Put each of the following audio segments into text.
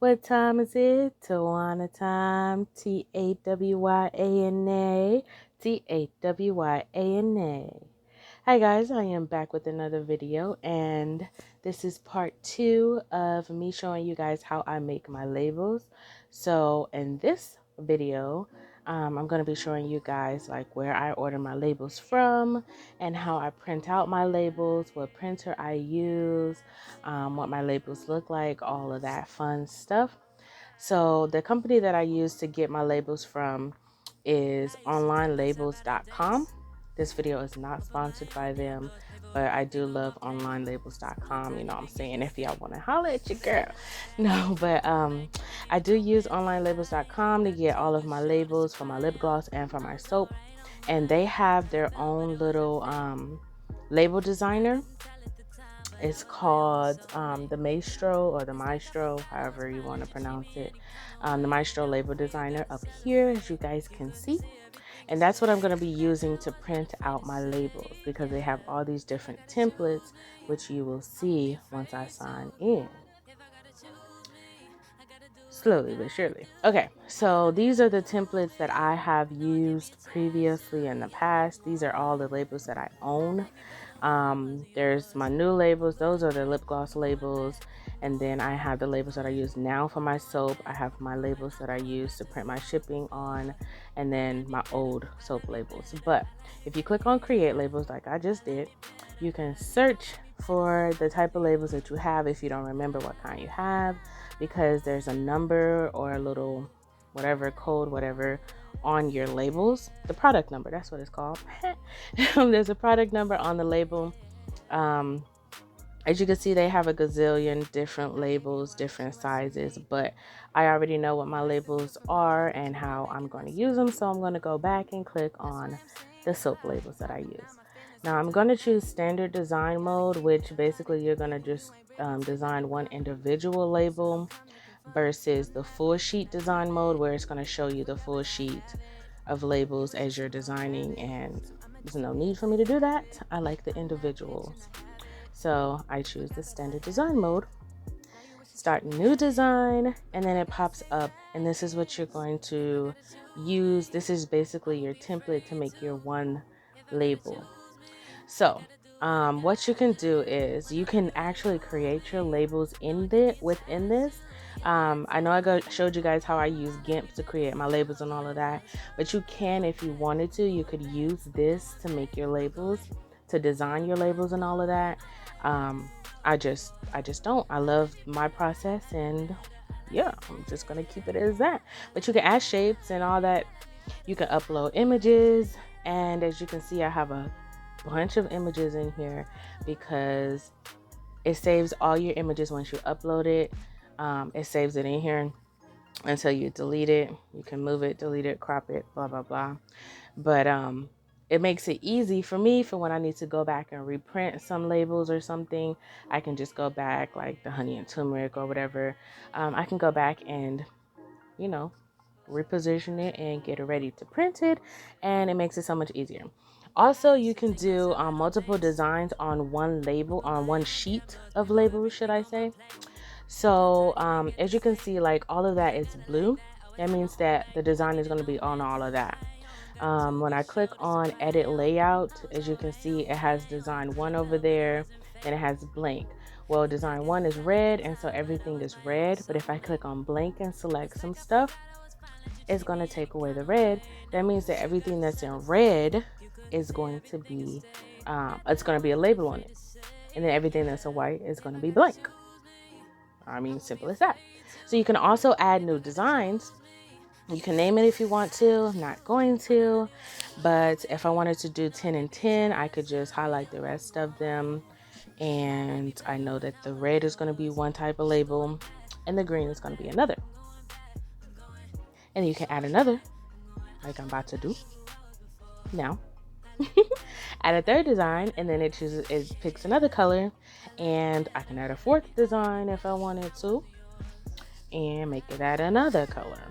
What time is it? TaWyana time. TaWyana. TaWyana. Hi guys, I am back with another video, and this is part 2 of me showing you guys how I make my labels. So in this video, I'm going to be showing you guys like where I order my labels from and how I print out my labels, what printer I use, what my labels look like, all of that fun stuff. So the company that I use to get my labels from is onlinelabels.com. This video is not sponsored by them, but I do love onlinelabels.com. You know what I'm saying? If y'all want to holler at your girl. No, but I do use onlinelabels.com to get all of my labels for my lip gloss and for my soap. And they have their own little label designer. It's called the Maestro, however you want to pronounce it. The Maestro label designer up here, as you guys can see. And that's what I'm going to be using to print out my labels, because they have all these different templates, which you will see once I sign in. Slowly but surely. Okay, so these are the templates that I have used previously in the past. These are all the labels that I own. There's my new labels. Those are the lip gloss labels. And then I have the labels that I use now for my soap. I have my labels that I use to print my shipping on, and then my old soap labels. But if you click on create labels like I just did, you can search for the type of labels that you have if you don't remember what kind you have, because there's a number or a little whatever code, whatever on your labels. The product number, that's what it's called. There's a product number on the label. As you can see, they have a gazillion different labels, different sizes, but I already know what my labels are and how I'm going to use them. So I'm going to go back and click on the soap labels that I use. Now I'm going to choose standard design mode, which basically you're going to just design one individual label, versus the full sheet design mode, where it's going to show you the full sheet of labels as you're designing, and there's no need for me to do that. I like the individuals. So I choose the standard design mode, start new design, and then it pops up, and this is what you're going to use. This is basically your template to make your one label. So what you can do is you can actually create your labels within this. I know I showed you guys how I use GIMP to create my labels and all of that, but you can, if you wanted to, you could use this to make your labels, to design your labels and all of that. I just don't. I love my process, and yeah, I'm just gonna keep it as that. But you can add shapes and all that. You can upload images, and as you can see, I have a bunch of images in here because it saves all your images once you upload it. It saves it in here until you delete it. You can move it, delete it, crop it, blah blah blah. But it makes it easy for me for when I need to go back and reprint some labels or something. I can just go back, like the honey and turmeric or whatever. I can go back and, you know, reposition it and get it ready to print it, and it makes it so much easier. Also, you can do multiple designs on one label, on one sheet of labels, should I say. So as you can see, like all of that is blue. That means that the design is going to be on all of that. When I click on edit layout, as you can see, it has design 1 over there, and it has blank. Well, design 1 is red, and so everything is red. But if I click on blank and select some stuff, it's going to take away the red. That means that everything that's in red is going to be, it's going to be a label on it. And then everything that's in white is going to be blank. I mean, simple as that. So you can also add new designs. You can name it if you want to. I'm not going to. But if I wanted to do 10 and 10, I could just highlight the rest of them. And I know that the red is going to be one type of label, and the green is going to be another. And you can add another, like I'm about to do now. Add a third design, and then it picks another color, and I can add a fourth design if I wanted to, and make it add another color.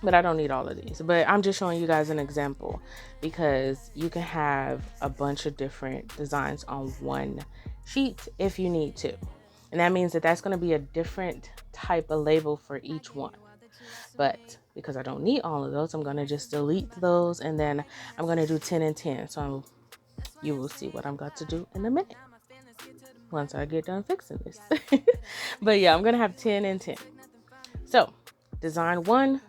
But I don't need all of these, but I'm just showing you guys an example, because you can have a bunch of different designs on one sheet if you need to. And that means that that's going to be a different type of label for each one. But because I don't need all of those, I'm going to just delete those, and then I'm going to do 10 and 10. So you will see what I'm going to do in a minute once I get done fixing this. But yeah, I'm going to have 10 and 10. So design 1,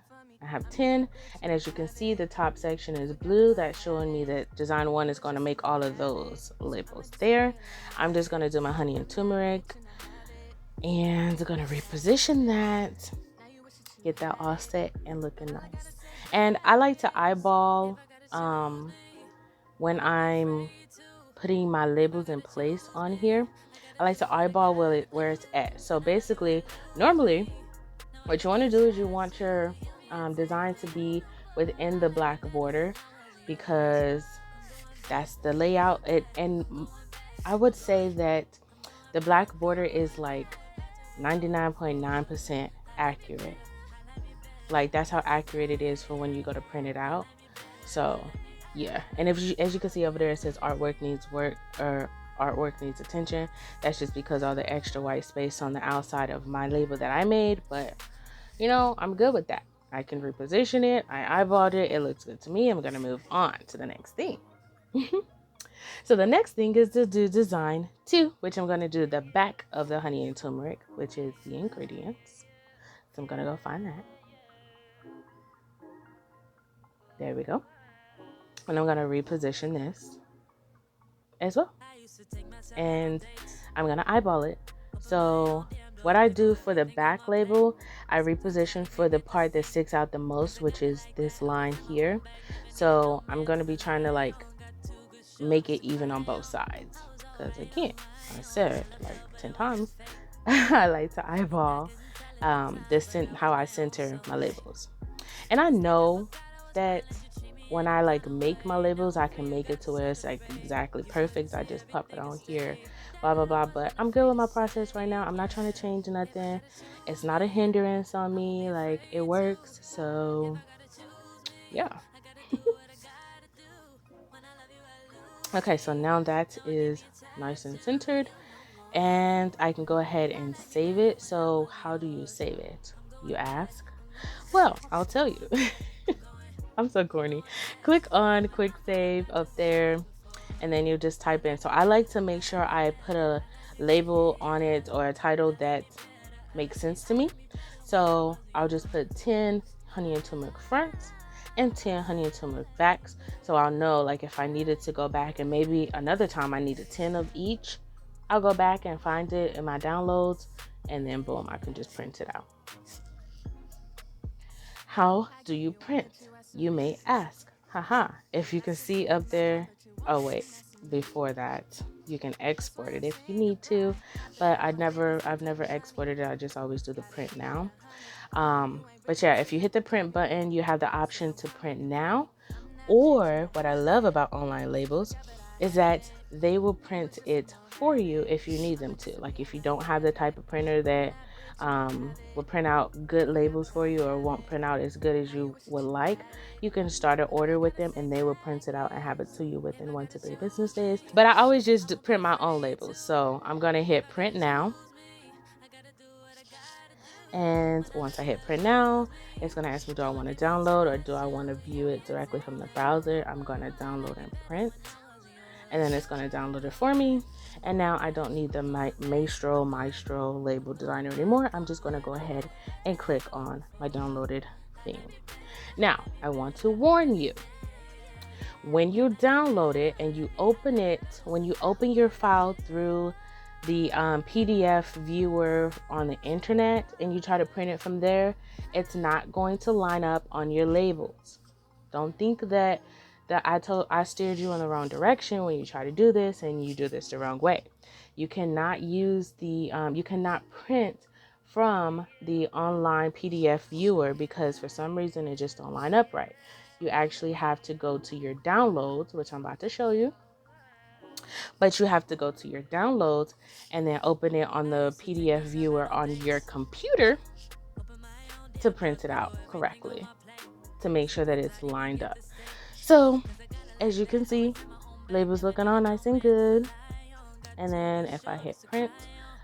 I have 10. And as you can see, the top section is blue. That's showing me that design 1 is going to make all of those labels there. I'm just going to do my honey and turmeric. And I'm going to reposition that. Get that all set and looking nice. And I like to eyeball when I'm putting my labels in place on here. I like to eyeball where it's at. So basically, normally what you want to do is you want your design to be within the black border, because that's the layout. And I would say that the black border is like 99.9% accurate. Like, that's how accurate it is for when you go to print it out. So yeah, and as you can see over there, it says artwork needs work, or artwork needs attention. That's just because all the extra white space on the outside of my label that I made. But you know, I'm good with that. I can reposition it. I eyeballed it. It looks good to me. I'm gonna move on to the next thing. So the next thing is to do design 2, which I'm gonna do the back of the honey and turmeric, which is the ingredients. So I'm gonna go find that. There we go. And I'm going to reposition this as well. And I'm going to eyeball it. So what I do for the back label, I reposition for the part that sticks out the most, which is this line here. So I'm going to be trying to like make it even on both sides. Because again, I said like 10 times, I like to eyeball how I center my labels. And I know that when I like make my labels, I can make it to where it's like exactly perfect. I just pop it on here, blah blah blah. But I'm good with my process right now. I'm not trying to change nothing. It's not a hindrance on me. Like, it works. So yeah. Okay, so now that is nice and centered, and I can go ahead and save it. So how do you save it, you ask? Well, I'll tell you. I'm so corny. Click on quick save up there, and then you just type in. So I like to make sure I put a label on it or a title that makes sense to me. So I'll just put 10 honey and turmeric fronts and 10 honey and turmeric backs. So I'll know, like, if I needed to go back and maybe another time I needed 10 of each, I'll go back and find it in my downloads, and then boom, I can just print it out. How do you print, you may ask? Haha, if you can see up there, oh wait, before that, you can export it if you need to, but I've never exported it. I just always do the print now. But yeah, if you hit the print button, you have the option to print now, or what I love about online labels is that they will print it for you if you need them to. Like, if you don't have the type of printer that will print out good labels for you, or won't print out as good as you would like, you can start an order with them and they will print it out and have it to you within 1 to 3 business days. But I always just print my own labels. So I'm gonna hit print now, and once I hit print now, it's gonna ask me, do I want to download or do I want to view it directly from the browser? I'm gonna download and print, and then it's gonna download it for me. And now I don't need the Maestro label designer anymore. I'm just going to go ahead and click on my downloaded theme. Now, I want to warn you, when you download it and you open it, when you open your file through the PDF viewer on the internet and you try to print it from there, it's not going to line up on your labels. Don't think that I steered you in the wrong direction when you try to do this and you do this the wrong way. You cannot use the you cannot print from the online PDF viewer, because for some reason it just don't line up right. You actually have to go to your downloads, which I'm about to show you. But you have to go to your downloads and then open it on the PDF viewer on your computer to print it out correctly, to make sure that it's lined up. So as you can see, labels looking all nice and good. And then if I hit print,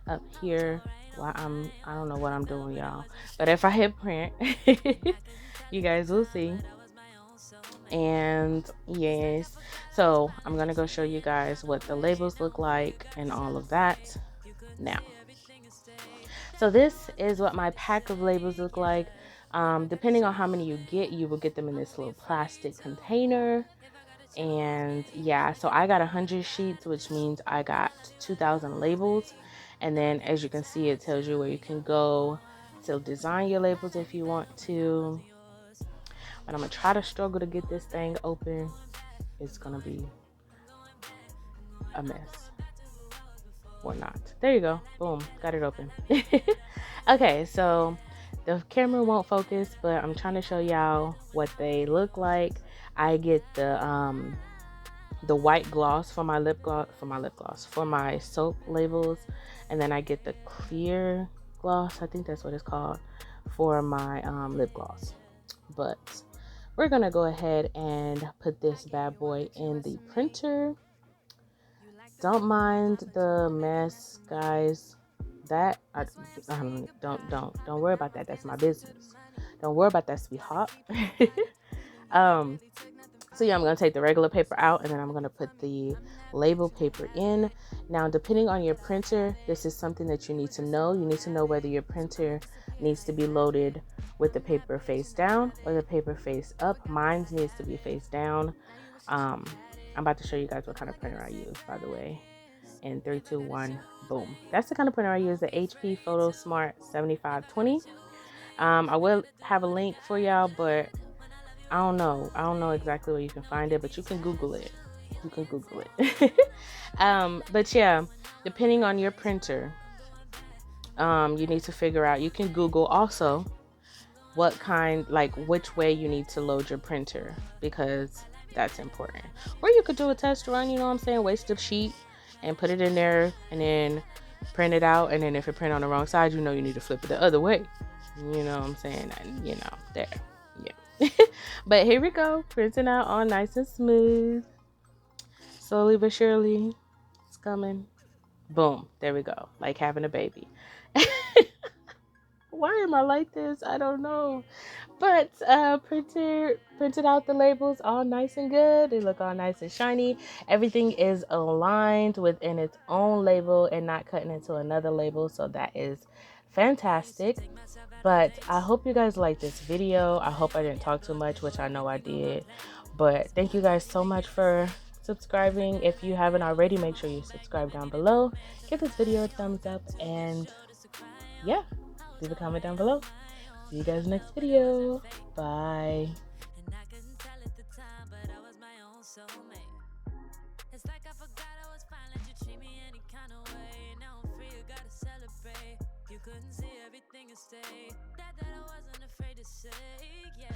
up here. Why I don't know what I'm doing, y'all. But if I hit print, you guys will see. And yes, so I'm gonna go show you guys what the labels look like and all of that now. So this is what my pack of labels look like. Depending on how many you get, you will get them in this little plastic container. And yeah, so I got 100 sheets, which means I got 2,000 labels. And then as you can see, it tells you where you can go to design your labels if you want to. But I'm gonna try to struggle to get this thing open. It's gonna be a mess. Or not. There you go. Boom, got it open. Okay, so the camera won't focus, but I'm trying to show y'all what they look like. I get the white gloss for my for my soap labels, and then I get the clear gloss, I think that's what it's called, for my lip gloss. But we're gonna go ahead and put this bad boy in the printer. Don't mind the mess, guys. That don't worry about that. That's my business. Don't worry about that, sweetheart. So yeah, I'm gonna take the regular paper out, and then I'm gonna put the label paper in. Now, depending on your printer, this is something that you need to know. You need to know whether your printer needs to be loaded with the paper face down or the paper face up. Mine needs to be face down. I'm about to show you guys what kind of printer I use, by the way. In 3, 2, 1, boom. That's the kind of printer I use, the HP Photo Smart 7520. I will have a link for y'all, but I don't know exactly where you can find it, but you can Google it. But yeah, depending on your printer, you need to figure out. You can Google also what kind, like which way you need to load your printer, because that's important. Or you could do a test run, you know what I'm saying, waste a sheet and put it in there and then print it out, and then if it print on the wrong side, you know you need to flip it the other way. You know what I'm saying? And you know, there. Yeah. But here we go, printing out all nice and smooth. Slowly but surely, it's coming. Boom, there we go, like having a baby. Why am I like this? I don't know. But printed out the labels all nice and good. They look all nice and shiny. Everything is aligned within its own label and not cutting into another label. So that is fantastic. But I hope you guys liked this video. I hope I didn't talk too much, which I know I did. But thank you guys so much for subscribing. If you haven't already, make sure you subscribe down below. Give this video a thumbs up, and yeah, leave a comment down below. See you guys next video. Bye. It's like I forgot I was fine, let you treat me any kind of way. Now I'm free, you gotta celebrate. You couldn't see everything and stay. That I wasn't afraid to say, yeah.